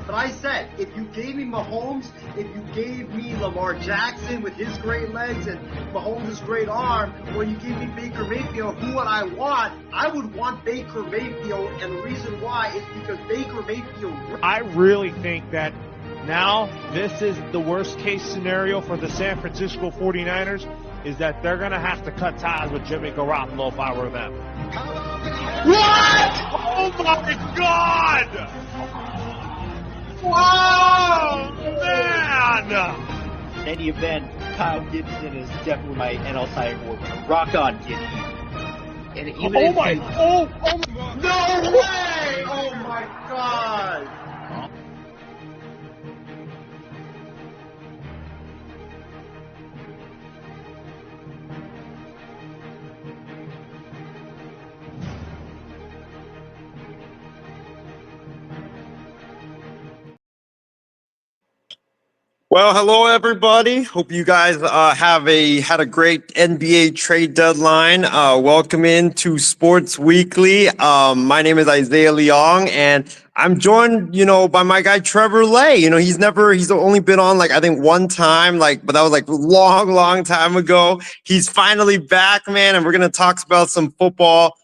But I said, if you gave me Mahomes, if you gave me Lamar Jackson with his great legs and Mahomes' great arm, or you gave me Baker Mayfield, who would I want? I would want Baker Mayfield, and the reason why is because Baker Mayfield. I really think that now this is the worst case scenario for the San Francisco 49ers, is that they're going to have to cut ties with Jimmy Garoppolo if I were them. What? Oh my God! Wow, man! In any event, Kyle Gibson is definitely my NL Cy Young Award winner. Rock on, Gibson. And even no way! Oh my God! Well, hello everybody. Hope you guys had a great NBA trade deadline. Welcome into Sports Weekly. My name is Isaiah Leong, and I'm joined, by my guy Trevor Lay. He's only been on I think one time, but that was long time ago. He's finally back, man, and we're gonna talk about some football.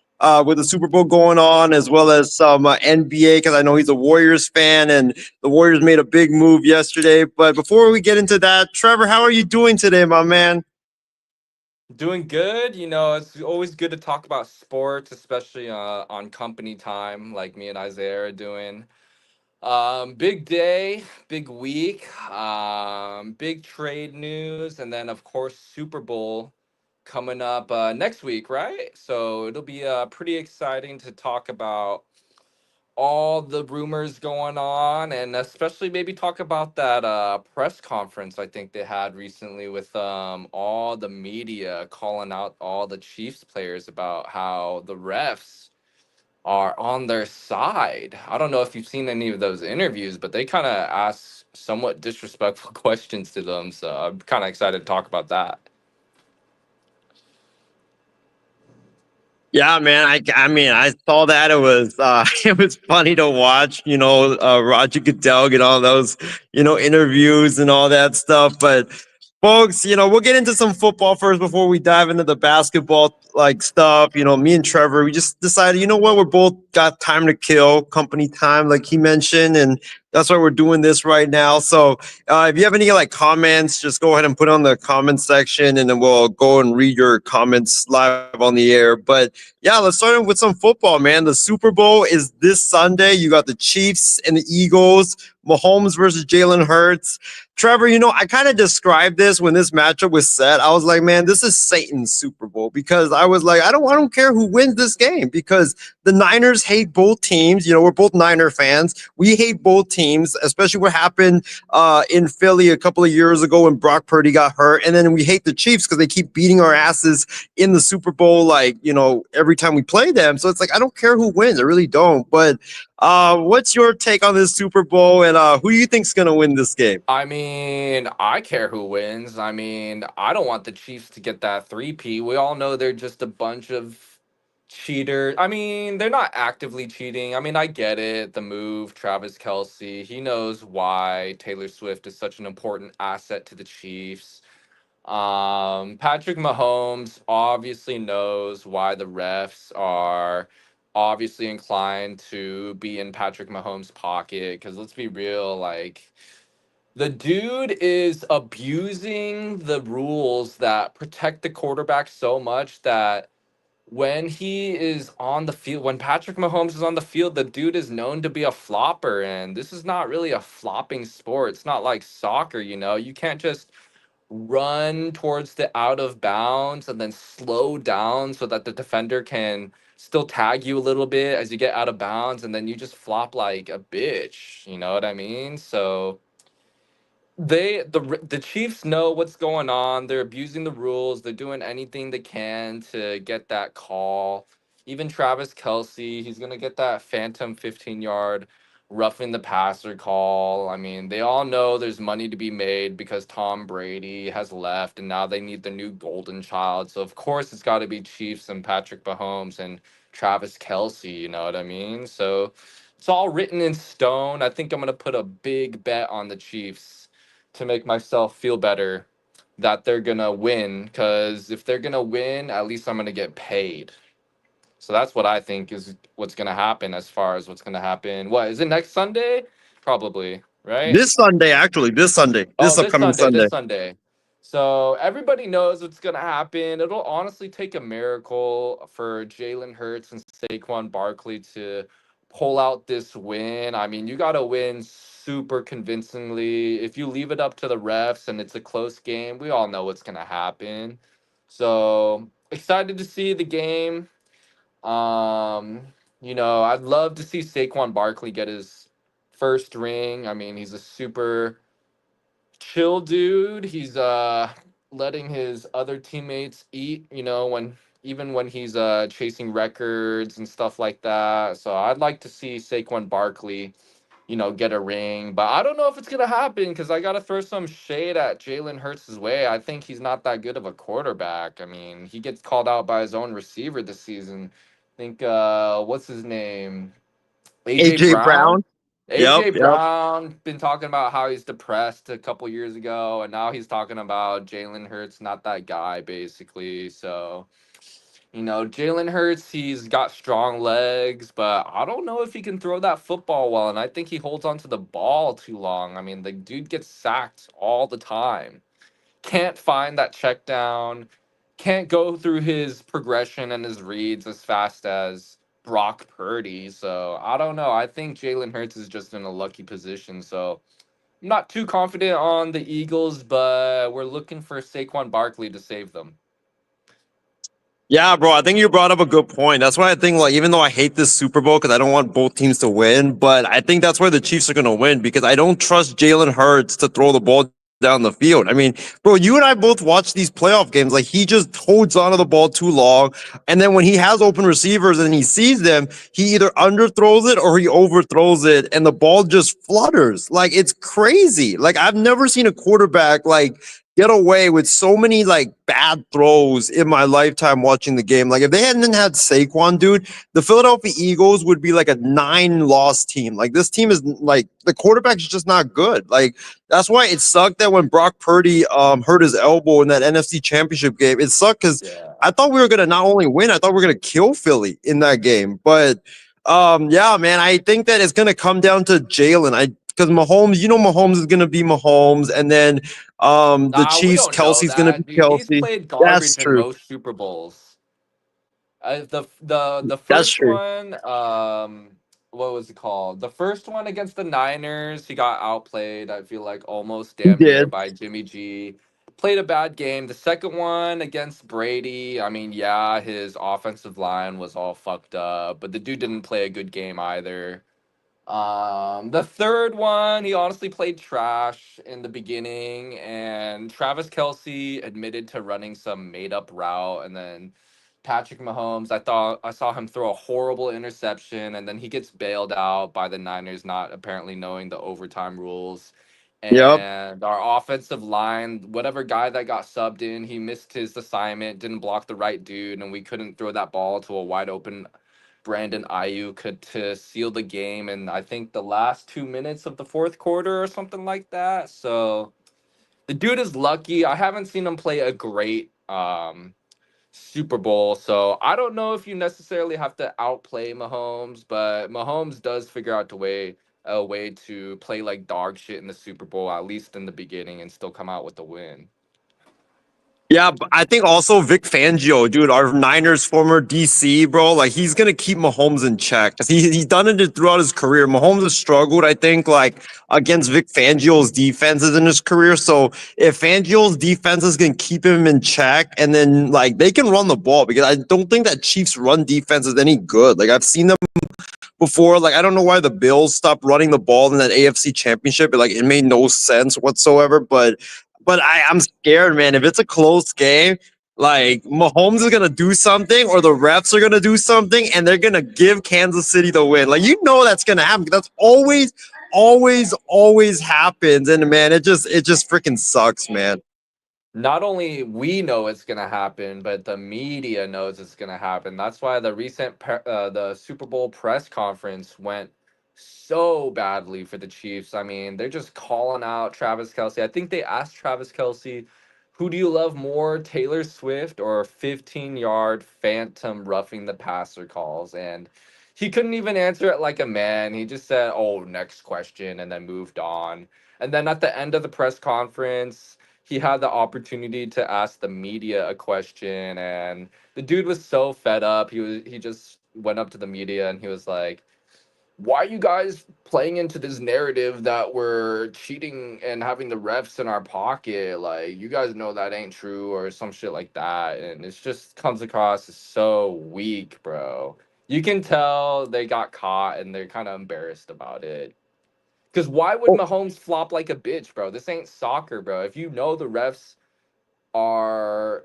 With the Super Bowl going on, as well as some NBA, because I know he's a Warriors fan, and the Warriors made a big move yesterday. But before we get into that, Trevor, how are you doing today, my man? Doing good. It's always good to talk about sports, especially on company time, like me and Isaiah are doing. Big day, big week, big trade news, and then of course Super Bowl coming up next week, right? So it'll be pretty exciting to talk about all the rumors going on, and especially maybe talk about that press conference I think they had recently with all the media calling out all the Chiefs players about how the refs are on their side. I don't know if you've seen any of those interviews, but they kind of ask somewhat disrespectful questions to them, so I'm kind of excited to talk about that. Yeah, man. I mean, I saw that. It was it was funny to watch. Roger Goodell get all those interviews and all that stuff. But folks, we'll get into some football first before we dive into the basketball stuff. Me and Trevor, we just decided, what, we're both got time to kill, company time, like he mentioned, and that's why we're doing this right now. So if you have any comments, just go ahead and put on the comment section, and then we'll go and read your comments live on the air. But yeah, let's start with some football, man. The Super Bowl is this Sunday. You got the Chiefs and the Eagles, Mahomes versus Jalen Hurts. Trevor, I kind of described this when this matchup was set. I was like, man, this is Satan's Super Bowl, because I was like, I don't care who wins this game, because the Niners hate both teams. We're both Niner fans. We hate both teams, especially what happened in Philly a couple of years ago when Brock Purdy got hurt. And then we hate the Chiefs because they keep beating our asses in the Super Bowl, every time we play them. So it's I don't care who wins. I really don't. But what's your take on this Super Bowl, and who do you think's going to win this game? I mean, I care who wins. I mean, I don't want the Chiefs to get that 3P. We all know they're just a bunch of cheaters. I mean, they're not actively cheating. I mean, I get it. The move, Travis Kelce, he knows why Taylor Swift is such an important asset to the Chiefs. Patrick Mahomes obviously knows why the refs are obviously inclined to be in Patrick Mahomes' pocket. Because let's be real, the dude is abusing the rules that protect the quarterback so much that when he is on the field, when Patrick Mahomes is on the field, the dude is known to be a flopper. And this is not really a flopping sport. It's not like soccer, You can't just run towards the out of bounds and then slow down so that the defender can still tag you a little bit as you get out of bounds, and then you just flop like a bitch. You know what I mean? So the Chiefs know what's going on. They're abusing the rules. They're doing anything they can to get that call. Even Travis Kelce, he's gonna get that phantom 15-yard roughing the passer call. I mean, they all know there's money to be made because Tom Brady has left, and now they need the new golden child. So of course it's got to be Chiefs and Patrick Mahomes and Travis Kelce. You know what I mean? So it's all written in stone. I think I'm gonna put a big bet on the Chiefs to make myself feel better that they're gonna win. Because if they're gonna win, at least I'm gonna get paid. So that's what I think is what's gonna happen as far as what's gonna happen. What is it next Sunday? Probably, right? This Sunday, actually, Oh, this this upcoming Sunday, Sunday. this Sunday. So everybody knows what's gonna happen. It'll honestly take a miracle for Jalen Hurts and Saquon Barkley to pull out this win. I mean, you gotta win super convincingly. If you leave it up to the refs and it's a close game, we all know what's gonna happen. So excited to see the game. Um, I'd love to see Saquon Barkley get his first ring. I mean, he's a super chill dude. He's letting his other teammates eat, when even when he's chasing records and stuff like that. So I'd like to see Saquon Barkley, get a ring. But I don't know if it's gonna happen because I gotta throw some shade at Jalen Hurts' way. I think he's not that good of a quarterback. I mean, he gets called out by his own receiver this season. I think what's his name? AJ AJ Brown. Brown. Yep, AJ yep. Brown been talking about how he's depressed a couple years ago, and now he's talking about Jalen Hurts not that guy, basically. So, Jalen Hurts, he's got strong legs, but I don't know if he can throw that football well, and I think he holds onto the ball too long. I mean, the dude gets sacked all the time. Can't find that check down, can't go through his progression and his reads as fast as Brock Purdy. So I don't know. I think Jalen Hurts is just in a lucky position. So I'm not too confident on the Eagles, but we're looking for Saquon Barkley to save them. Yeah, bro, I think you brought up a good point. That's why I think, like, even though I hate this Super Bowl because I don't want both teams to win, but I think that's why the Chiefs are going to win because I don't trust Jalen Hurts to throw the ball down the field. I mean, bro, you and I both watch these playoff games. Like, he just holds onto the ball too long. And then when he has open receivers and he sees them, he either underthrows it or he overthrows it, and the ball just flutters. Like, it's crazy. Like, I've never seen a quarterback, like, get away with so many like bad throws in my lifetime watching the game. Like if they hadn't had Saquon, dude, the Philadelphia Eagles would be like a 9-loss team. Like this team is like the quarterback's just not good. Like that's why it sucked that when Brock Purdy hurt his elbow in that NFC Championship game. It sucked because Yeah. I thought we were gonna not only win, I thought we were gonna kill Philly in that game. But yeah, man, I think that it's gonna come down to Jalen. Because Mahomes, Mahomes is gonna be Mahomes, and then the Nah, we Chiefs, don't know Kelsey's gonna be that, dude. He's Kelsey. played That's garbage in true. most Super Bowls. The That's first true. one, what was it called? The first one against the Niners, he got outplayed. I feel like almost He damn near did. by Jimmy G. Played a bad game. The second one against Brady, I mean, yeah, his offensive line was all fucked up, but the dude didn't play a good game either. The third one, he honestly played trash in the beginning, and Travis Kelsey admitted to running some made up route, and then Patrick Mahomes, I thought I saw him throw a horrible interception, and then he gets bailed out by the Niners not apparently knowing the overtime rules. Yep. And our offensive line, whatever guy that got subbed in, he missed his assignment, didn't block the right dude, and we couldn't throw that ball to a wide open Brandon Ayuk to seal the game. And I think the last 2 minutes of the fourth quarter or something like that. So the dude is lucky. I haven't seen him play a great Super Bowl. So I don't know if you necessarily have to outplay Mahomes, but Mahomes does figure out a way to play like dog shit in the Super Bowl, at least in the beginning, and still come out with the win. Yeah, but I think also Vic Fangio, dude, our Niners former DC, bro, like he's gonna keep Mahomes in check. 'Cause he's done it throughout his career. Mahomes has struggled, I think, like against Vic Fangio's defenses in his career. So if Fangio's defenses can keep him in check, and then like they can run the ball because I don't think that Chiefs run defense is any good. Like I've seen them before. Like I don't know why the Bills stopped running the ball in that AFC Championship. It made no sense whatsoever. But I'm scared, man. If it's a close game, like Mahomes is gonna do something, or the refs are gonna do something, and they're gonna give Kansas City the win. Like that's gonna happen. That's always happens. And man, it just freaking sucks, man. Not only we know it's gonna happen, but the media knows it's gonna happen. That's why the Super Bowl press conference went so badly for the Chiefs. I mean, they're just calling out Travis Kelsey. I think they asked Travis Kelsey, who do you love more, Taylor Swift or 15-yard phantom roughing the passer calls? And he couldn't even answer it like a man. He just said, oh, next question, and then moved on. And then at the end of the press conference, he had the opportunity to ask the media a question, and the dude was so fed up. He just went up to the media and he was like, why are you guys playing into this narrative that we're cheating and having the refs in our pocket? Like, you guys know that ain't true, or some shit like that. And it just comes across as so weak, bro. You can tell they got caught and they're kind of embarrassed about it. Because why would Oh, Mahomes flop like a bitch, bro? This ain't soccer, bro. If you know the refs are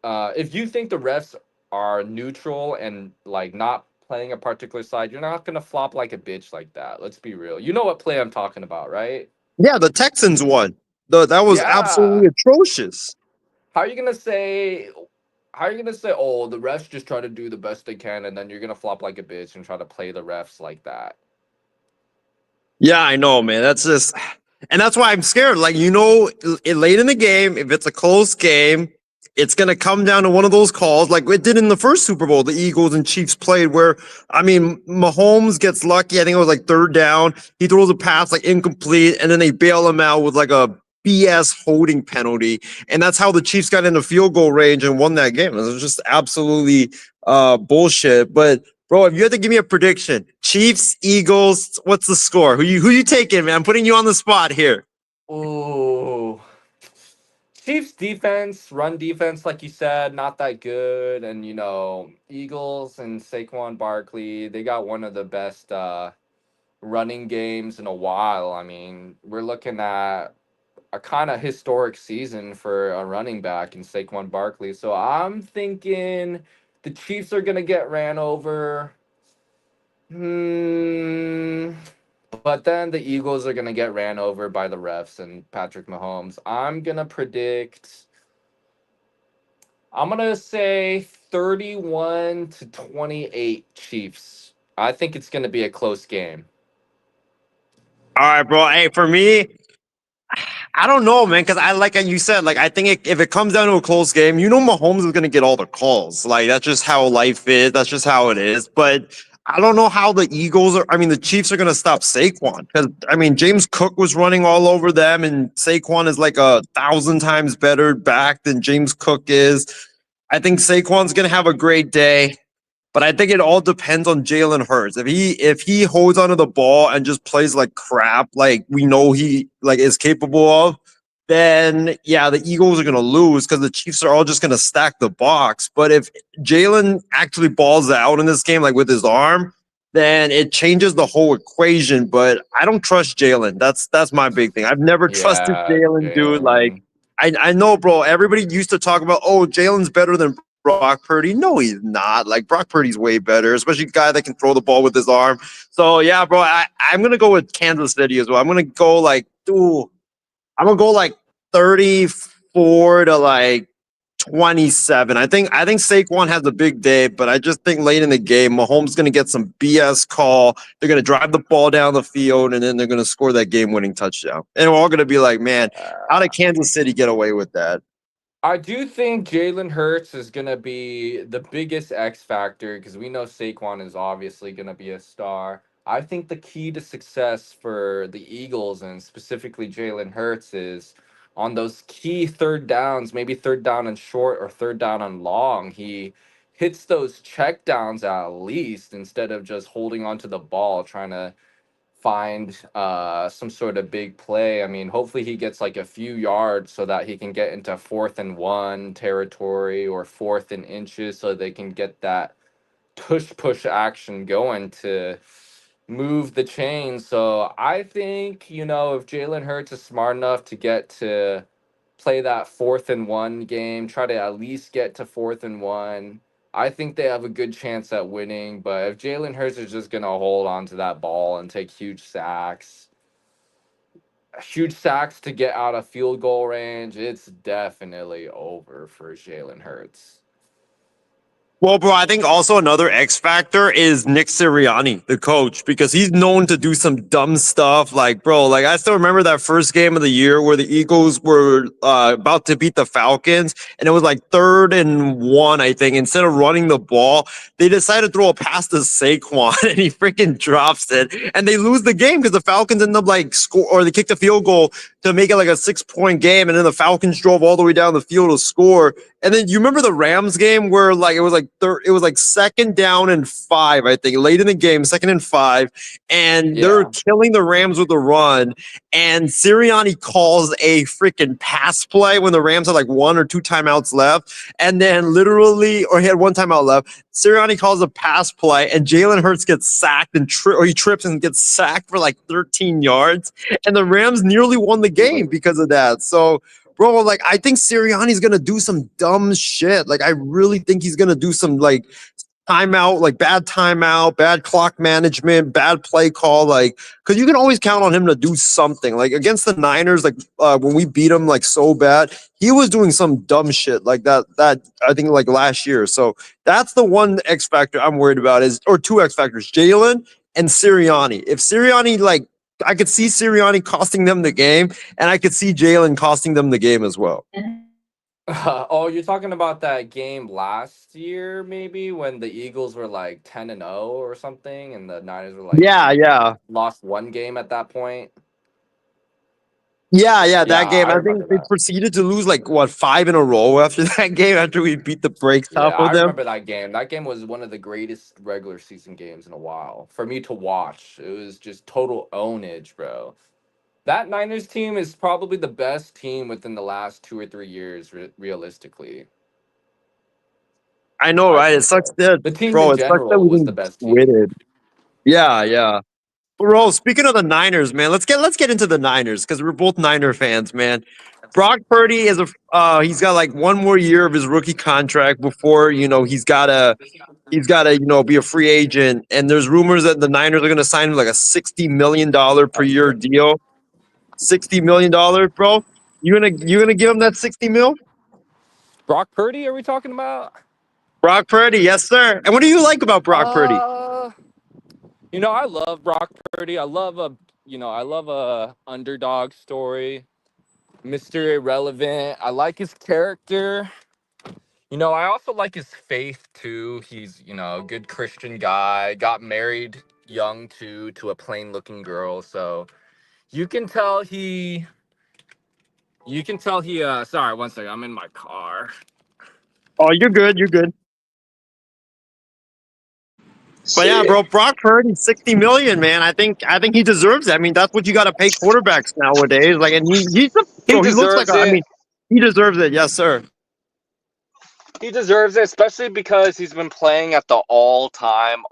if you think the refs are neutral and like not playing a particular side, you're not gonna flop like a bitch like that. Let's be real. You know what play I'm talking about, right? yeah, the Texans won. That was Yeah. absolutely atrocious. How are you gonna say? How are you gonna say? Oh, the refs just try to do the best they can, and then you're gonna flop like a bitch and try to play the refs like that? Yeah, I know, man. That's just, and that's why I'm scared. Like, late in the game, if it's a close game, it's going to come down to one of those calls, like it did in the first Super Bowl, the Eagles and Chiefs played, where, I mean, Mahomes gets lucky. I think it was like third down. He throws a pass like incomplete, and then they bail him out with like a BS holding penalty. And that's how the Chiefs got into field goal range and won that game. It was just absolutely bullshit. But bro, if you had to give me a prediction, Chiefs, Eagles, what's the score? Who you taking, man? I'm putting you on the spot here. Ooh. Chiefs defense, run defense, like you said, not that good. And, Eagles and Saquon Barkley, they got one of the best running games in a while. I mean, we're looking at a kind of historic season for a running back in Saquon Barkley. So I'm thinking the Chiefs are going to get ran over. Hmm. But then the Eagles are going to get ran over by the refs and Patrick Mahomes. I'm going to say 31-28 Chiefs. I think it's going to be a close game. All right, bro. Hey, for me, I don't know, man, because like you said, like I think if it comes down to a close game, Mahomes is gonna get all the calls. Like that's just how life is. That's just how it is. But I don't know how the Eagles are. I mean, the Chiefs are gonna stop Saquon because I mean James Cook was running all over them, and Saquon is like 1,000 times better back than James Cook is. I think Saquon's gonna have a great day. But I think it all depends on Jalen Hurts. If he holds onto the ball and just plays like crap, like we know he like is capable of, then yeah, the Eagles are gonna lose because the Chiefs are all just gonna stack the box. But if Jalen actually balls out in this game, like with his arm, then it changes the whole equation. But I don't trust Jalen. That's my big thing. I've never trusted Yeah, Jalen, dude. Like Jalen. I know, bro. Everybody used to talk about, oh, Jalen's better than Brock Purdy. No, he's not. Like Brock Purdy's way better, especially a guy that can throw the ball with his arm. So yeah, bro, I'm gonna go with Kansas City as well. I'm gonna go like 34 to like 27. I think Saquon has a big day, but I just think late in the game, Mahomes gonna get some BS call. They're gonna drive the ball down the field, and then they're gonna score that game-winning touchdown. And we're all gonna be like, man, how did Kansas City get away with that? I do think Jalen Hurts is going to be the biggest X factor because we know Saquon is obviously going to be a star. I think the key to success for the Eagles and specifically Jalen Hurts is on those key third downs, maybe third down and short or third down and long. He hits those check downs at least instead of just holding onto the ball, trying to find some sort of big play. I mean, hopefully he gets like a few yards so that he can get into 4th and 1 territory or 4th and inches so they can get that push action going to move the chain. So I think, if Jalen Hurts is smart enough to get to play that 4th and 1 game, try to at least get to 4th and 1. I think they have a good chance at winning, but if Jalen Hurts is just gonna hold on to that ball and take huge sacks to get out of field goal range, it's definitely over for Jalen Hurts. Well, bro, I think also another X factor is Nick Sirianni, the coach, because he's known to do some dumb stuff. Like, bro, like I still remember that first game of the year where the Eagles were about to beat the Falcons, and it was like 3rd and 1, I think. Instead of running the ball, they decided to throw a pass to Saquon, and he freaking drops it, and they lose the game because the Falcons end up like score or they kicked a field goal to make it like a 6-point game, and then the Falcons drove all the way down the field to score. And then you remember the Rams game where like it was like 2nd down and 5, I think, late in the game, 2nd and 5, and they're Yeah. killing the Rams with a run. And Sirianni calls a freaking pass play when the Rams had like 1 or 2 timeouts left, and then literally, or he had 1 timeout left. Sirianni calls a pass play, and Jalen Hurts gets sacked or he trips and gets sacked for like 13 yards, and the Rams nearly won the game because of that. So. Bro, like I think Sirianni's gonna do some dumb shit. Like I really think he's gonna do some like timeout, bad clock management, bad play call. Like, because you can always count on him to do something. Like against the Niners, like when we beat him like so bad, he was doing some dumb shit like that. That I think like last year. So that's the one X factor I'm worried about or 2 X factors: Jalen and Sirianni. If Sirianni like. I could see Sirianni costing them the game, and I could see Jalen costing them the game as well. Oh, you're talking about that game last year, maybe when the Eagles were like 10-0 or something, and the Niners were like Yeah. lost 1 game at that point. Yeah, Yeah, that game. I I remember think they that. proceeded to lose like 5 in a row after that game, after we beat the brakes Yeah, off I of them. remember that game. That game was one of the greatest regular season games in a while for me to watch. It was just total ownage, bro. That Niners team is probably the best team within the last 2 or 3 years, realistically. I know, I right? It think sucks so. that, The team bro. in It sucks that general we was the didn't best win team. it. Yeah. Bro, speaking of the Niners, man, let's get into the Niners because we're both Niner fans, man. Brock Purdy is he's got like 1 more year of his rookie contract before he's gotta be a free agent. And there's rumors that the Niners are gonna sign him like a $60 million per year deal. $60 million, bro. You gonna give him that 60 mil? Brock Purdy, are we talking about? Brock Purdy, yes, sir. And what do you like about Brock Purdy? Uh, I love Brock Purdy. I love a underdog story. Mr. Irrelevant. I like his character. I also like his faith too. He's, a good Christian guy. Got married young too to a plain looking girl. So you can tell he sorry, one second, I'm in my car. Oh, you're good. You're good. But yeah, bro, Brock Purdy, 60 million, man. I think he deserves it. I mean, that's what you got to pay quarterbacks nowadays. Like, and He he looks like deserves it. he deserves it. Yes, sir. He deserves it, especially because he's been playing at the all-time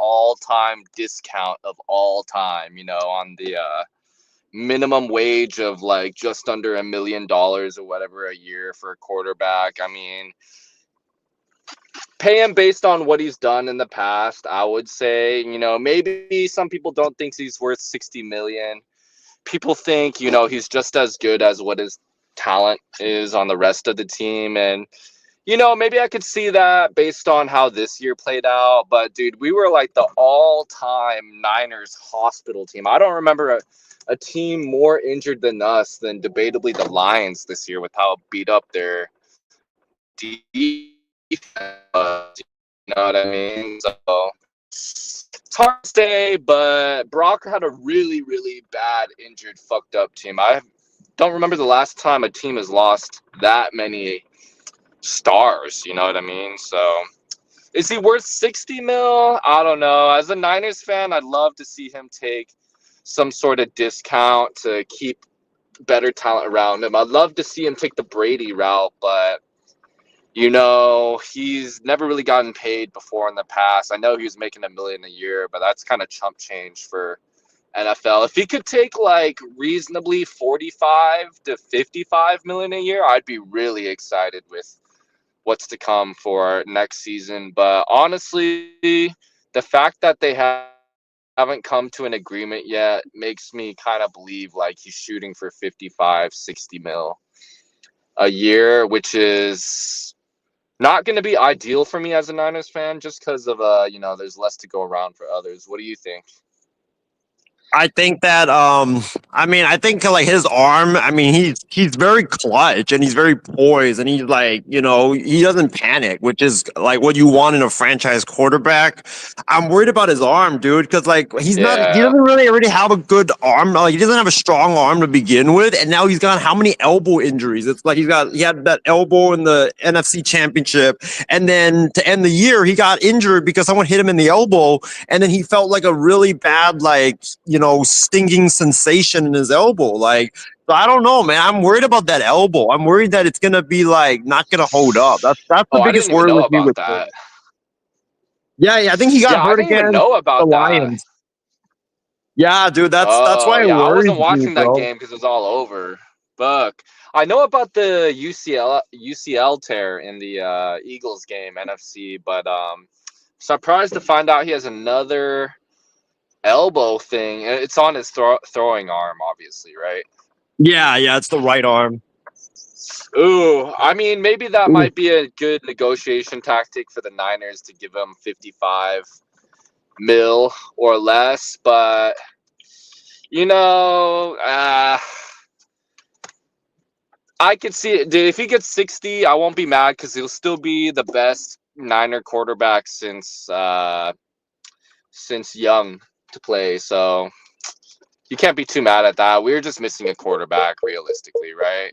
discount of all time, on the minimum wage of like just under $1 million or whatever a year for a quarterback. I mean, pay him based on what he's done in the past. I would say, maybe some people don't think he's worth 60 million. People think, he's just as good as what his talent is on the rest of the team. And, maybe I could see that based on how this year played out. But, dude, we were like the all-time Niners hospital team. I don't remember a team more injured than us than debatably the Lions this year with how beat up their defense was. You know what I mean? So it's hard to say, but Brock had a really, really bad, injured, fucked up team. I don't remember the last time a team has lost that many stars. You know what I mean? So is he worth 60 mil? I don't know. As a Niners fan, I'd love to see him take some sort of discount to keep better talent around him. I'd love to see him take the Brady route, but he's never really gotten paid before in the past. I know he was making $1 million a year, but that's kind of chump change for NFL. If he could take like reasonably 45 to 55 million a year, I'd be really excited with what's to come for next season. But honestly, the fact that they haven't come to an agreement yet makes me kind of believe like he's shooting for 55, 60 mil a year, which is Not going to be ideal for me as a Niners fan, just because of there's less to go around for others. What do you think? I think that I think like his arm, he's very clutch and he's very poised and he's like, he doesn't panic, which is like what you want in a franchise quarterback. I'm worried about his arm, dude, because like he Yeah. doesn't really already have a good arm. Like he doesn't have a strong arm to begin with, and now he's got how many elbow injuries? It's like he had that elbow in the NFC Championship, and then to end the year, he got injured because someone hit him in the elbow, and then he felt like a really bad, like, stinging sensation in his elbow. Like, so I don't know, man. I'm worried about that elbow. I'm worried that it's gonna be like not gonna hold up. That's the Oh, I biggest didn't even worry know with me about with him. that. Yeah, I think he got Yeah, I hurt didn't even against know the about that. Lions. Yeah, dude, that's Oh, why it yeah, I worries wasn't me, watching that bro. game because it was all over. Fuck. I know about the UCL tear in the Eagles game, NFC, but surprised to find out he has another elbow thing. It's on his throwing arm, obviously, right? Yeah, it's the right arm. Ooh, I mean, maybe that Ooh. might be a good negotiation tactic for the Niners to give him 55 mil or less, but I could see it. Dude, if he gets 60, I won't be mad because he'll still be the best Niner quarterback since Young to play. So you can't be too mad at that. We're just missing a quarterback, realistically, right?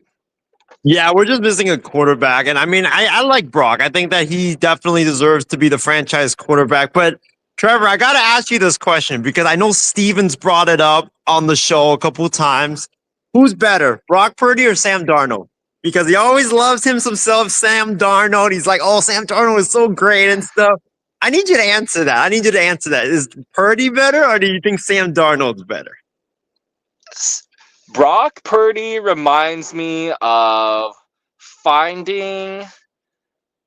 Yeah, we're just missing a quarterback. And I like Brock. I think that he definitely deserves to be the franchise quarterback. But Trevor, I got to ask you this question because I know Stevens brought it up on the show a couple of times. Who's better, Brock Purdy or Sam Darnold? Because he always loves himself, Sam Darnold. He's like, oh, Sam Darnold is so great and stuff. I need you to answer that. Is Purdy better or do you think Sam Darnold's better? Brock Purdy reminds me of finding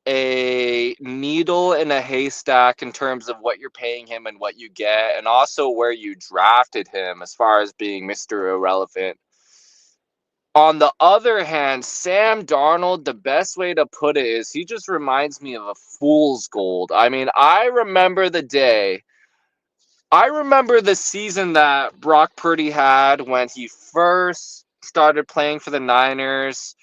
a needle in a haystack in terms of what you're paying him and what you get, and also where you drafted him as far as being Mr. Irrelevant. On the other hand, Sam Darnold, the best way to put it is he just reminds me of a fool's gold. I mean, I remember the season that Brock Purdy had when he first started playing for the Niners.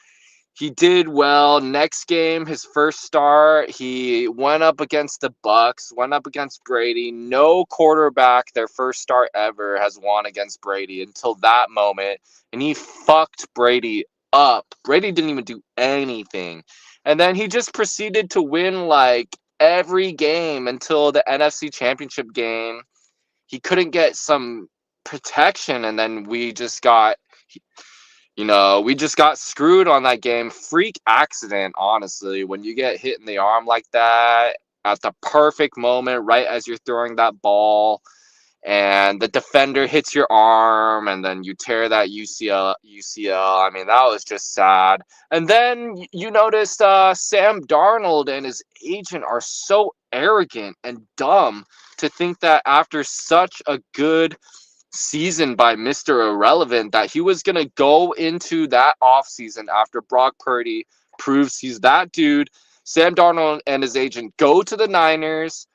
He did well. Next game, his first start, he went up against the Bucks, went up against Brady. No quarterback, their first start ever, has won against Brady until that moment, and he fucked Brady up. Brady didn't even do anything. And then he just proceeded to win like every game until the NFC Championship game. He couldn't get some protection, and then we just got screwed on that game. Freak accident, honestly. When you get hit in the arm like that at the perfect moment, right as you're throwing that ball, and the defender hits your arm, and then you tear that UCL. I mean, that was just sad. And then you noticed Sam Darnold and his agent are so arrogant and dumb to think that after such a good season by Mr. Irrelevant that he was going to go into that offseason after Brock Purdy proves he's that dude. Sam Darnold and his agent go to the Niners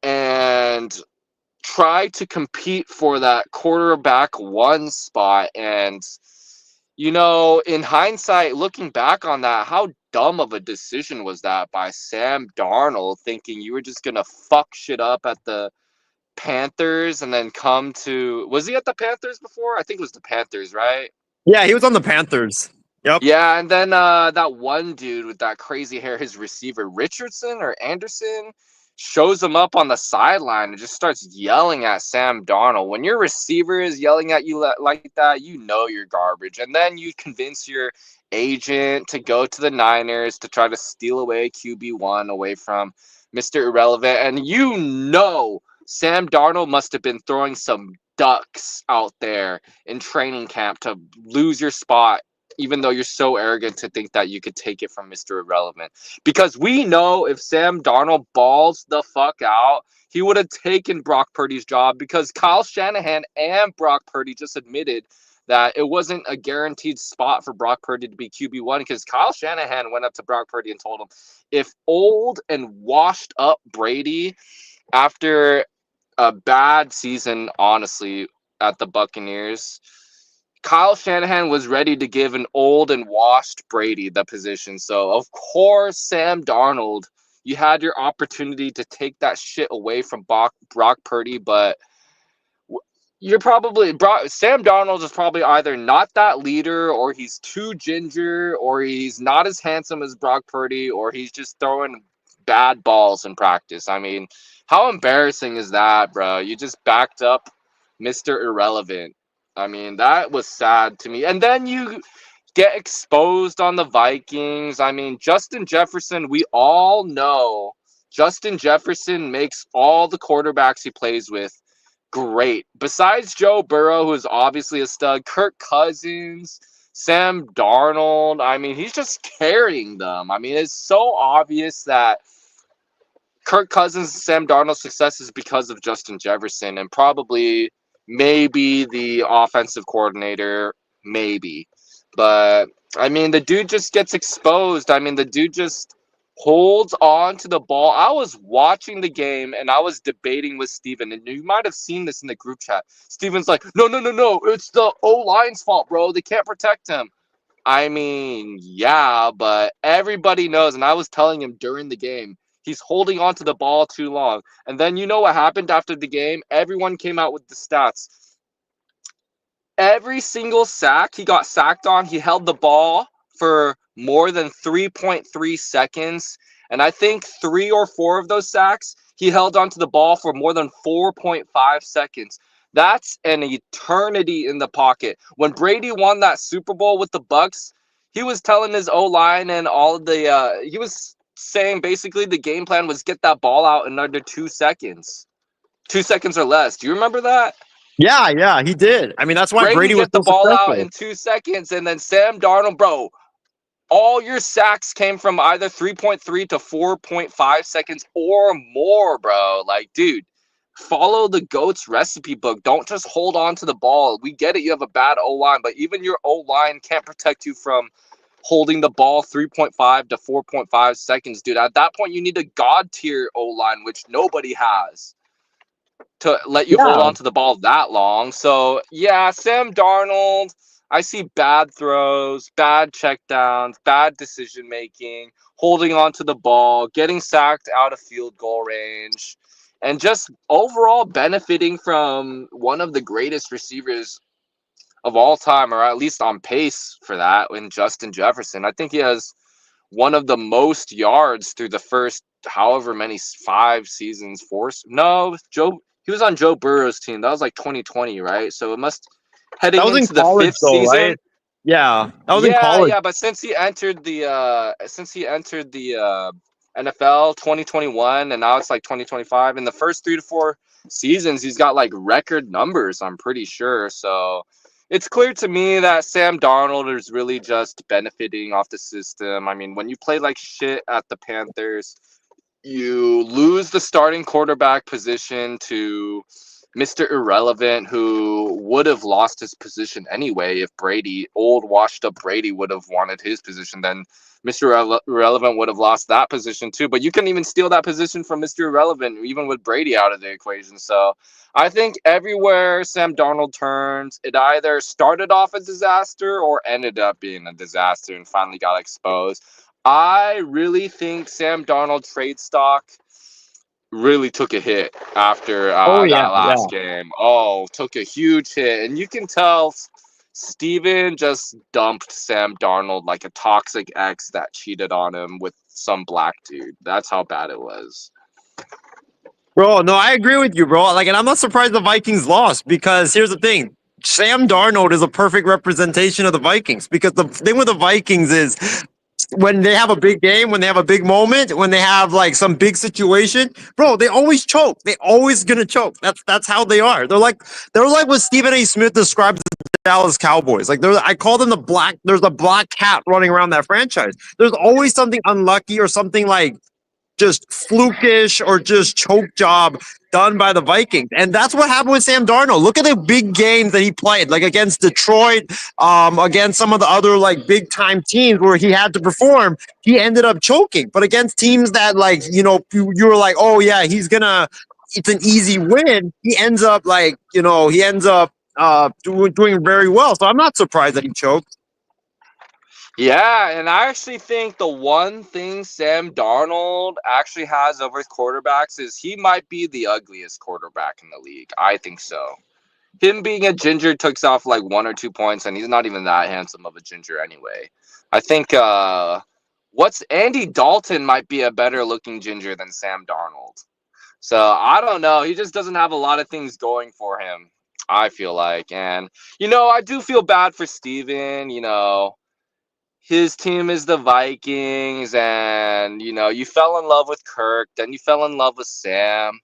and try to compete for that quarterback one spot. And, in hindsight, looking back on that, how dumb of a decision was that by Sam Darnold, thinking you were just going to fuck shit up at the Panthers and then was he at the Panthers before? I think it was the Panthers, right? Yeah, he was on the Panthers. Yep. Yeah, and then that one dude with that crazy hair, his receiver Richardson or Anderson, shows him up on the sideline and just starts yelling at Sam Darnold. When your receiver is yelling at you like that, you're garbage. And then you convince your agent to go to the Niners to try to steal away QB1 away from Mr. Irrelevant. And Sam Darnold must have been throwing some ducks out there in training camp to lose your spot, even though you're so arrogant to think that you could take it from Mr. Irrelevant. Because we know if Sam Darnold balls the fuck out, he would have taken Brock Purdy's job, because Kyle Shanahan and Brock Purdy just admitted that it wasn't a guaranteed spot for Brock Purdy to be QB1 because Kyle Shanahan went up to Brock Purdy and told him, if old and washed up Brady after a bad season, honestly, at the Buccaneers, Kyle Shanahan was ready to give an old and washed Brady the position. So, of course, Sam Darnold, you had your opportunity to take that shit away from Brock Purdy, but you're probably Sam Darnold is probably either not that leader, or he's too ginger, or he's not as handsome as Brock Purdy, or he's just throwing bad balls in practice. I mean, how embarrassing is that, bro? You just backed up Mr. Irrelevant. I mean, that was sad to me. And then you get exposed on the Vikings. I mean, Justin Jefferson, we all know Justin Jefferson makes all the quarterbacks he plays with great. Besides Joe Burrow, who is obviously a stud, Kirk Cousins, Sam Darnold, I mean, he's just carrying them. I mean, it's so obvious that Kirk Cousins and Sam Darnold's success is because of Justin Jefferson and probably maybe the offensive coordinator, maybe. But, I mean, the dude just gets exposed. I mean, the dude just holds on to the ball. I was watching the game, and I was debating with Steven, and you might have seen this in the group chat. Steven's like, no, it's the O-line's fault, bro. They can't protect him. I mean, yeah, but everybody knows, and I was telling him during the game, he's holding on to the ball too long. And then you know what happened after the game? Everyone came out with the stats. Every single sack he got sacked on, he held the ball for more than 3.3 seconds. And I think 3 or 4 of those sacks, he held onto the ball for more than 4.5 seconds. That's an eternity in the pocket. When Brady won that Super Bowl with the Bucks, he was telling his O-line and all of the he was saying basically the game plan was get that ball out in under 2 seconds. 2 seconds or less. Do you remember that? Yeah, he did. I mean, that's why Brady was get the so ball successful. out in 2 seconds, and then Sam Darnold, bro, all your sacks came from either 3.3 to 4.5 seconds or more, bro. Like, dude, follow the GOAT's recipe book. Don't just hold on to the ball. We get it, you have a bad O-line, but even your O-line can't protect you from holding the ball 3.5 to 4.5 seconds, dude. At that point, you need a God-tier O-line, which nobody has, to let you hold on to the ball that long. So, yeah, Sam Darnold, I see bad throws, bad checkdowns, bad decision-making, holding on to the ball, getting sacked out of field goal range, and just overall benefiting from one of the greatest receivers of all time, or at least on pace for that, in Justin Jefferson. I think he has one of the most yards through the first however many 5 seasons. He was on Joe Burrow's team. That was like 2020, right? So it must heading that was into in college, the 5th though, season. right? Yeah, that was in college. Yeah, but since he entered the NFL 2021, and now it's like 2025, in the first 3 to 4 seasons, he's got like record numbers, I'm pretty sure. So it's clear to me that Sam Darnold is really just benefiting off the system. I mean, when you play like shit at the Panthers, you lose the starting quarterback position to Mr. Irrelevant, who would have lost his position anyway if old washed up Brady would have wanted his position. Then Mr. Irrelevant would have lost that position too. But you couldn't even steal that position from Mr. Irrelevant, even with Brady out of the equation. So I think everywhere Sam Darnold turns, it either started off a disaster or ended up being a disaster and finally got exposed. I really think Sam Darnold trade stock really took a hit after that last game. Oh, took a huge hit. And you can tell Steven just dumped Sam Darnold like a toxic ex that cheated on him with some black dude. That's how bad it was. Bro, no, I agree with you, bro. Like, and I'm not surprised the Vikings lost, because here's the thing. Sam Darnold is a perfect representation of the Vikings, because the thing with the Vikings is when they have a big game, when they have a big moment, when they have like some big situation, bro, they always choke. They always gonna choke. That's how they are. They're like what Stephen A. Smith describes the Dallas Cowboys. Like, I call them there's a black cat running around that franchise. There's always something unlucky or something like just flukish or just choke job done by the Vikings. And that's what happened with Sam Darnold. Look at the big games that he played, like against Detroit, against some of the other like big time teams where he had to perform. He ended up choking. But against teams that like, you know, you were like, oh yeah, it's an easy win. He ends up like, you know, doing very well. So I'm not surprised that he choked. Yeah, and I actually think the one thing Sam Darnold actually has over his quarterbacks is he might be the ugliest quarterback in the league. I think so. Him being a ginger takes off like 1 or 2 points, and he's not even that handsome of a ginger anyway. I think Andy Dalton might be a better looking ginger than Sam Darnold. So I don't know. He just doesn't have a lot of things going for him, I feel like. And, you know, I do feel bad for Steven, you know. His team is the Vikings, and, you know, you fell in love with Kirk, then you fell in love with Sam.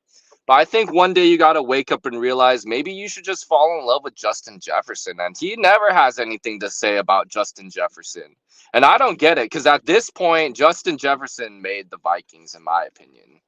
But I think one day you got to wake up and realize maybe you should just fall in love with Justin Jefferson. And he never has anything to say about Justin Jefferson. And I don't get it, because at this point, Justin Jefferson made the Vikings, in my opinion.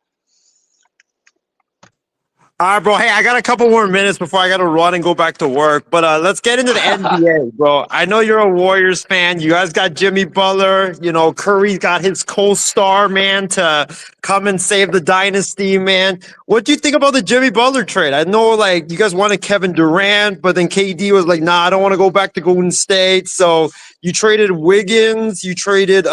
All right, bro. Hey, I got a couple more minutes before I got to run and go back to work. But let's get into the NBA, bro. I know you're a Warriors fan. You guys got Jimmy Butler. You know, Curry got his co-star, man, to come and save the dynasty, man. What do you think about the Jimmy Butler trade? I know, like, you guys wanted Kevin Durant, but then KD was like, nah, I don't want to go back to Golden State. So you traded Wiggins. You traded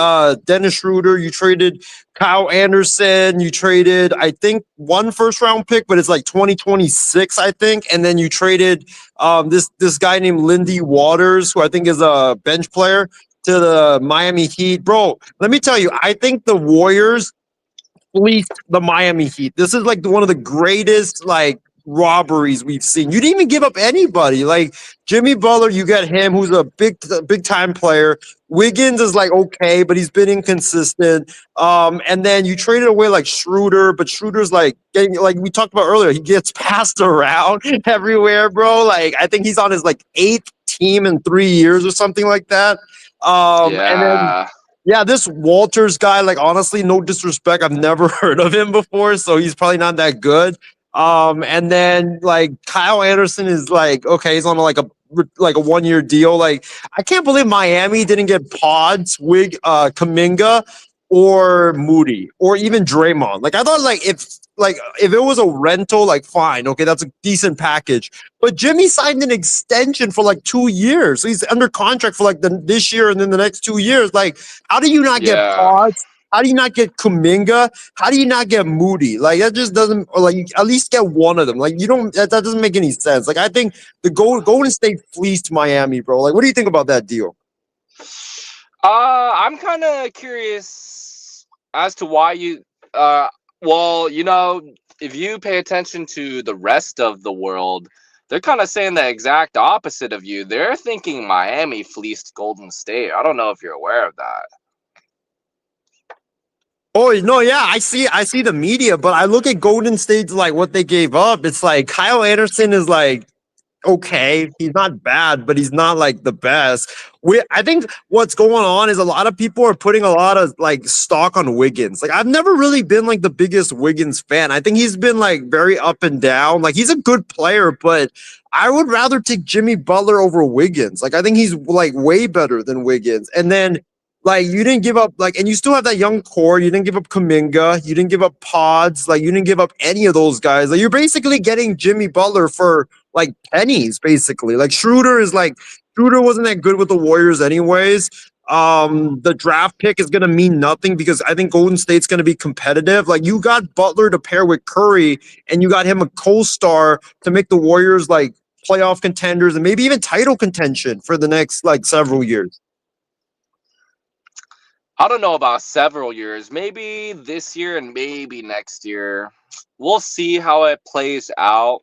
Dennis Schroeder. You traded Kyle Anderson, you traded, I think, 1 first-round pick, but it's like 2026, I think. And then you traded this guy named Lindy Waters, who I think is a bench player, to the Miami Heat. Bro, let me tell you, I think the Warriors fleeced the Miami Heat. This is like one of the greatest, like, robberies we've seen. You didn't even give up anybody. Like Jimmy Butler, you got him, who's a big time player. Wiggins is like okay, but he's been inconsistent. And then you traded away like Schroeder, but Schroeder's like getting, like we talked about earlier, he gets passed around everywhere, bro. Like I think he's on his like 8th team in 3 years or something like that. And then yeah, this Walters guy, like honestly, no disrespect, I've never heard of him before, so he's probably not that good. And then like Kyle Anderson is like, okay, he's on like a 1-year deal. Like, I can't believe Miami didn't get Pods, Kuminga, or Moody, or even Draymond. Like, I thought if it was a rental, like fine, okay, that's a decent package. But Jimmy signed an extension for like 2 years. So he's under contract for like this year and then the next 2 years. Like, how do you not get Pods? How do you not get Kuminga? How do you not get Moody? Like that just doesn't. Or like you at least get one of them. Like you don't. That doesn't make any sense. Like I think the Golden State fleeced Miami, bro. Like what do you think about that deal? I'm kind of curious as to why you. Well, you know, if you pay attention to the rest of the world, they're kind of saying the exact opposite of you. They're thinking Miami fleeced Golden State. I don't know if you're aware of that. Oh no, yeah, I see the media, but I look at Golden State's like what they gave up. It's like Kyle Anderson is like okay, he's not bad, but he's not like the best. I think what's going on is a lot of people are putting a lot of like stock on Wiggins. Like I've never really been like the biggest Wiggins fan. I think he's been like very up and down. Like he's a good player, but I would rather take Jimmy Butler over Wiggins. Like I think he's like way better than Wiggins. And then like you didn't give up like, and you still have that young core. You didn't give up Kuminga. You didn't give up Pods. Like you didn't give up any of those guys. Like you're basically getting Jimmy Butler for like pennies, basically. Like Schroeder wasn't that good with the Warriors anyways. The draft pick is gonna mean nothing because I think Golden State's gonna be competitive. Like you got Butler to pair with Curry, and you got him a co-star to make the Warriors like playoff contenders and maybe even title contention for the next like several years. I don't know about several years, maybe this year and maybe next year. We'll see how it plays out.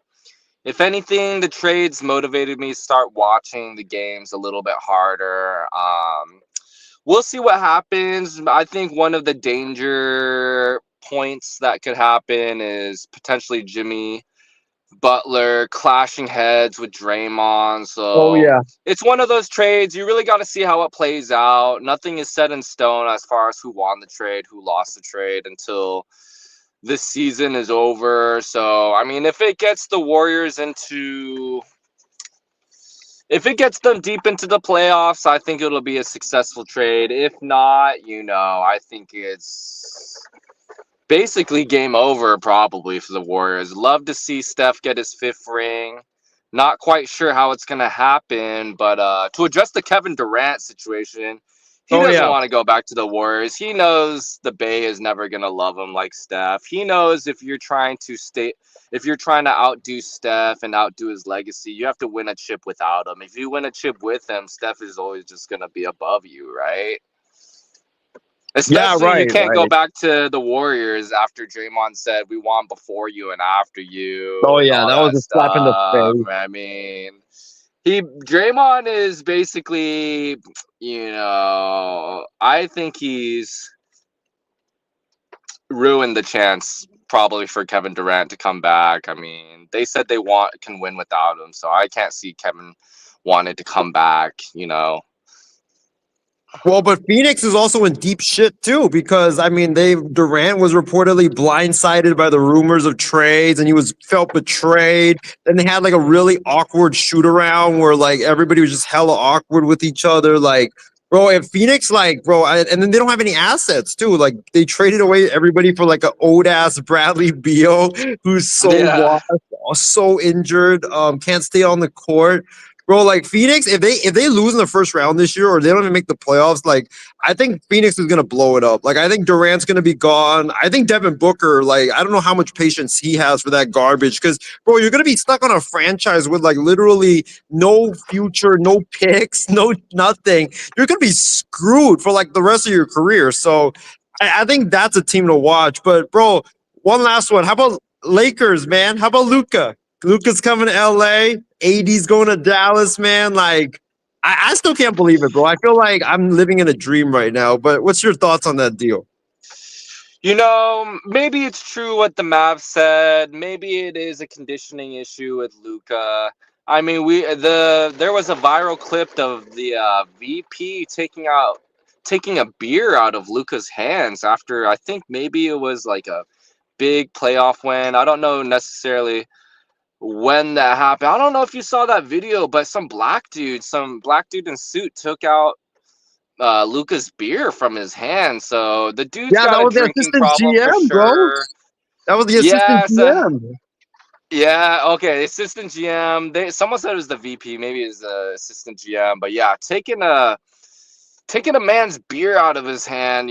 If anything, the trades motivated me to start watching the games a little bit harder. We'll see what happens. I think one of the danger points that could happen is potentially Jimmy Butler clashing heads with Draymond. So Oh yeah. it's one of those trades. You really got to see how it plays out. Nothing is set in stone as far as who won the trade, who lost the trade until this season is over. So, I mean, if it gets the Warriors if it gets them deep into the playoffs, I think it'll be a successful trade. If not, I think it's basically game over probably for the Warriors. Love to see Steph get his 5th ring. Not quite sure how it's going to happen, but to address the Kevin Durant situation, he doesn't want to go back to the Warriors. He knows the Bay is never going to love him like Steph. He knows if you're trying to outdo Steph and outdo his legacy, you have to win a chip without him. If you win a chip with him, Steph is always just going to be above you, right? Especially you can't go back to the Warriors after Draymond said we won before you and after you. Oh yeah, that was a slap in the face. I mean, Draymond is basically, I think he's ruined the chance probably for Kevin Durant to come back. I mean, they said they can win without him, so I can't see Kevin wanted to come back, Well, but Phoenix is also in deep shit too, because I mean, Durant was reportedly blindsided by the rumors of trades, and he felt betrayed. Then they had like a really awkward shoot around where like everybody was just hella awkward with each other. Like, bro, if Phoenix, and then they don't have any assets too. Like they traded away everybody for like an old ass Bradley Beal, who's so washed, so injured, can't stay on the court. Bro, like Phoenix, if they lose in the first round this year or they don't even make the playoffs, like I think Phoenix is gonna blow it up. Like I think Durant's gonna be gone. I think Devin Booker, like I don't know how much patience he has for that garbage. Because bro, you're gonna be stuck on a franchise with like literally no future, no picks, no nothing. You're gonna be screwed for like the rest of your career. So I think that's a team to watch. But bro, one last one. How about Lakers, man? How about Luka? Luka's coming to LA. AD's going to Dallas, man. Like, I still can't believe it, bro. I feel like I'm living in a dream right now. But what's your thoughts on that deal? Maybe it's true what the Mavs said. Maybe it is a conditioning issue with Luka. I mean, there was a viral clip of the VP taking a beer out of Luka's hands after I think maybe it was like a big playoff win. I don't know necessarily when that happened. I don't know if you saw that video, but some black dude in suit took out Luka's beer from his hand. So the dude's got a drinking problem GM, for sure. Bro. That was the assistant GM. Yeah, okay, assistant GM. Someone said it was the VP, maybe it's the assistant GM, but yeah, taking a man's beer out of his hand,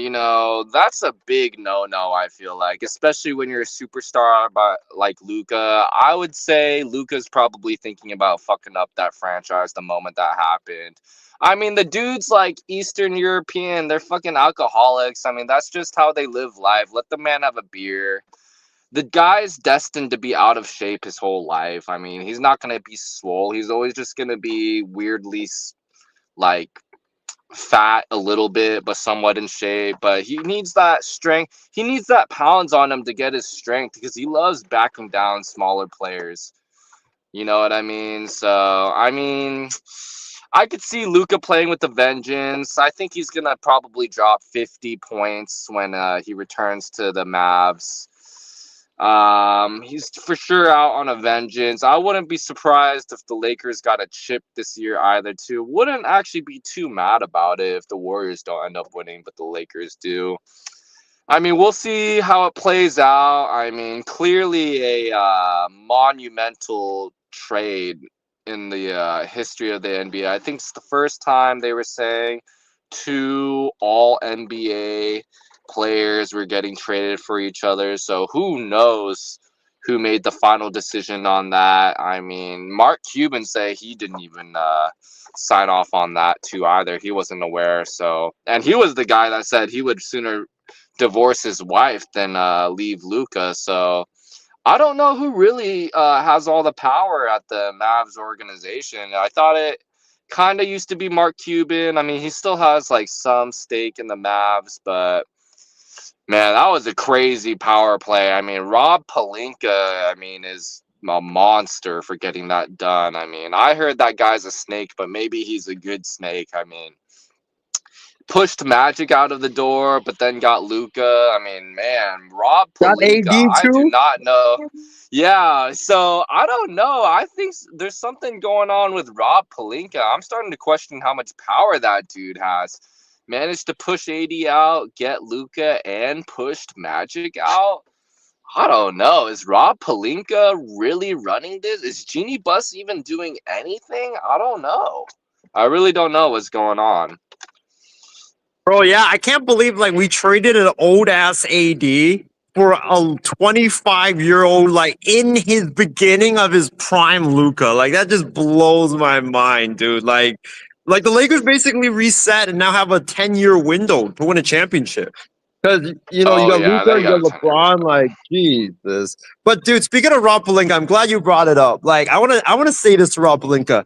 that's a big no-no, I feel like, especially when you're a superstar like Luka. I would say Luka's probably thinking about fucking up that franchise the moment that happened. I mean, the dude's like Eastern European. They're fucking alcoholics. I mean, that's just how they live life. Let the man have a beer. The guy's destined to be out of shape his whole life. I mean, he's not going to be swole. He's always just going to be weirdly, like, fat a little bit, but somewhat in shape. But he needs that strength. He needs that pounds on him to get his strength because he loves backing down smaller players. You know what I mean? So, I mean, I could see Luka playing with the vengeance. I think he's going to probably drop 50 points when he returns to the Mavs. He's for sure out on a vengeance. I wouldn't be surprised if the Lakers got a chip this year either too. Wouldn't actually be too mad about it if the Warriors don't end up winning, but the Lakers do. I mean, we'll see how it plays out. I mean, clearly a monumental trade in the history of the NBA. I think it's the first time they were saying 2 all NBA players were getting traded for each other. So who knows who made the final decision on that. I mean, Mark Cuban said he didn't even sign off on that too either. He wasn't aware. So, and he was the guy that said he would sooner divorce his wife than leave Luka. So I don't know who really has all the power at the Mavs organization. I thought it kind of used to be Mark Cuban. I mean, he still has like some stake in the Mavs, but man, that was a crazy power play. I mean, Rob Pelinka, is a monster for getting that done. I mean, I heard that guy's a snake, but maybe he's a good snake. I mean, pushed Magic out of the door, but then got Luka. I mean, man, Rob Got Pelinka, AD I do too? not know. Yeah, so I don't know. I think there's something going on with Rob Pelinka. I'm starting to question how much power that dude has. Managed to push AD out, get Luka, and pushed Magic out. I don't know. Is Rob Pelinka really running this? Is Jeannie Buss even doing anything? I don't know. I really don't know what's going on. Bro, yeah, I can't believe like we traded an old ass AD for a 25-year-old, like in his beginning of his prime Luca. Like that just blows my mind, dude. Like the Lakers basically reset and now have a 10-year window to win a championship. Because you Oh, got yeah, Luca, they you got got a 10-year LeBron, like Jesus. But dude, speaking of Rob Pelinka, I'm glad you brought it up. Like I wanna say this to Rob Pelinka.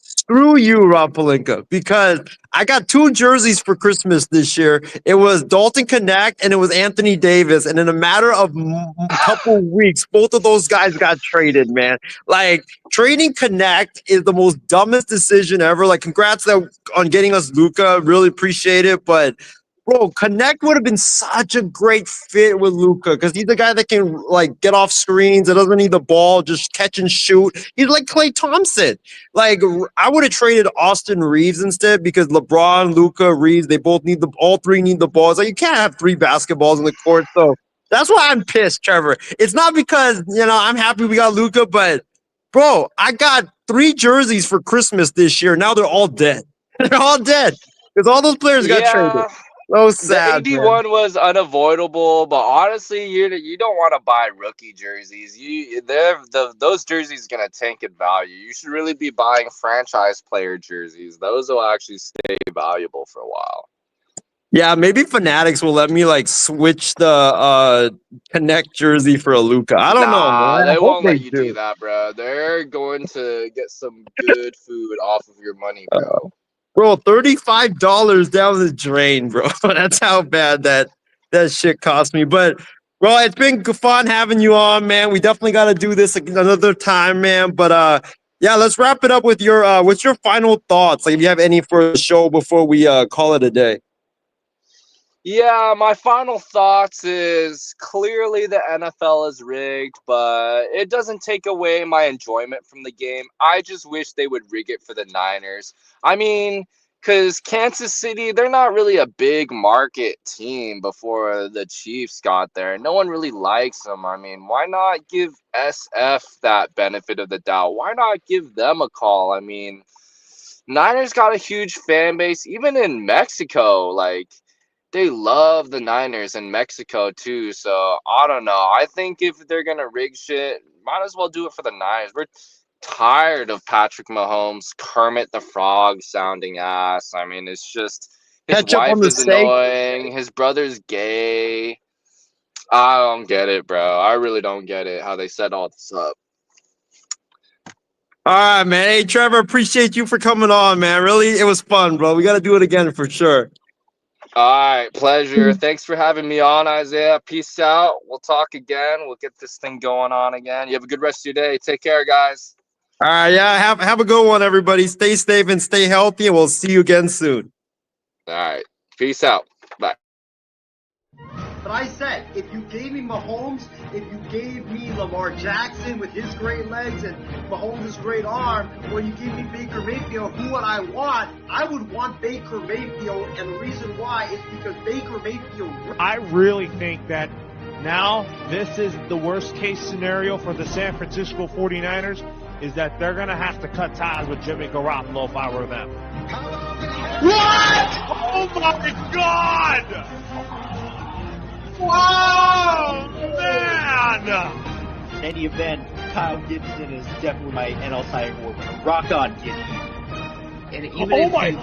Screw you, Rob Pelinka, because I got 2 jerseys for Christmas this year. It was Dalton Connect and it was Anthony Davis. And in a matter of a couple weeks, both of those guys got traded, man. Like, trading Connect is the most dumbest decision ever. Like, congrats on getting us Luca. Really appreciate it. But bro, Connect would have been such a great fit with Luca because he's the guy that can like get off screens. It doesn't need the ball, just catch and shoot. He's like Klay Thompson. Like I would have traded Austin Reeves instead because LeBron, Luca, Reeves, they both need all 3 need the balls. Like you can't have 3 basketballs in the court. So that's why I'm pissed, Trevor. It's not because I'm happy we got Luca, but bro, I got 3 jerseys for Christmas this year. Now they're all dead. They're all dead because all those players got traded. So sad. The AD one was unavoidable, but honestly, you don't want to buy rookie jerseys. Those jerseys gonna tank in value. You should really be buying franchise player jerseys. Those will actually stay valuable for a while. Yeah, maybe Fanatics will let me like switch the Connect jersey for a Luca. I don't know, man. They won't let you do that, bro. They're going to get some good food off of your money, bro. Bro, $35 down the drain, bro. That's how bad that shit cost me. But, bro, it's been fun having you on, man. We definitely got to do this another time, man. But, yeah, let's wrap it up with what's your final thoughts? Like, if you have any for the show before we call it a day. Yeah, my final thoughts is clearly the NFL is rigged, but it doesn't take away my enjoyment from the game. I just wish they would rig it for the Niners. I mean, because Kansas City, they're not really a big market team before the Chiefs got there. No one really likes them. I mean, why not give SF that benefit of the doubt? Why not give them a call? I mean, Niners got a huge fan base, even in Mexico, like, they love the Niners in Mexico too. So I don't know. I think if they're gonna rig shit, might as well do it for the Niners. We're tired of Patrick Mahomes, Kermit the Frog sounding ass. I mean, it's just his wife is annoying. His brother's gay. I don't get it, bro. I really don't get it how they set all this up. All right, man. Hey, Trevor, appreciate you for coming on, man. Really, it was fun, bro. We got to do it again for sure. All right, pleasure. Thanks for having me on, Isaiah. Peace out. We'll talk again. We'll get this thing going on again. You have a good rest of your day. Take care, guys. All right, yeah. Have a good one, everybody. Stay safe and stay healthy, and we'll see you again soon. All right. Peace out. Bye. But I said, if you gave me Mahomes, if you gave me Lamar Jackson with his great legs and Mahomes' great arm, or you gave me Baker Mayfield, who would I want? I would want Baker Mayfield, and the reason why is because Baker Mayfield. I really think that now this is the worst case scenario for the San Francisco 49ers is that they're going to have to cut ties with Jimmy Garoppolo if I were them. What? Oh my God! Wow, man! In any event, Kyle Gibson is definitely my NL Cy Young Award winner. Rock on, Gibson. And even no way!